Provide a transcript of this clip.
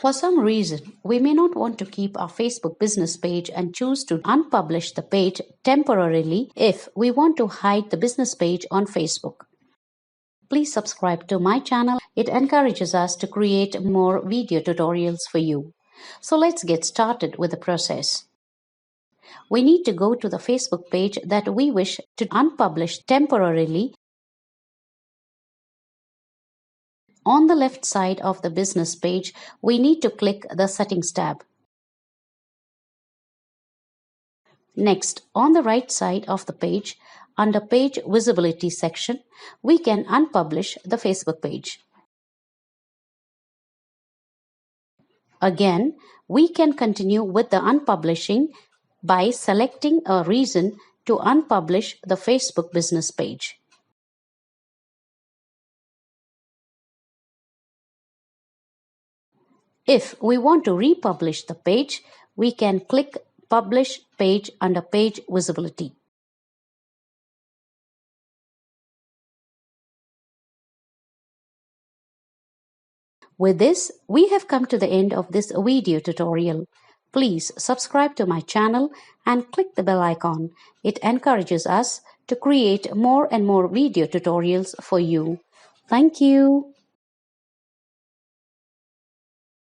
For some reason, we may not want to keep our Facebook business page and choose to unpublish the page temporarily if we want to hide the business page on Facebook. Please subscribe to my channel. It encourages us to create more video tutorials for you. So let's get started with the process. We need to go to the Facebook page that we wish to unpublish temporarily. On the left side of the business page, we need to click the Settings tab. Next, on the right side of the page, under Page Visibility section, we can unpublish the Facebook page. Again, we can continue with the unpublishing by selecting a reason to unpublish the Facebook business page. If we want to republish the page, we can click Publish Page under Page Visibility. With this, we have come to the end of this video tutorial. Please subscribe to my channel and click the bell icon. It encourages us to create more and more video tutorials for you. Thank you.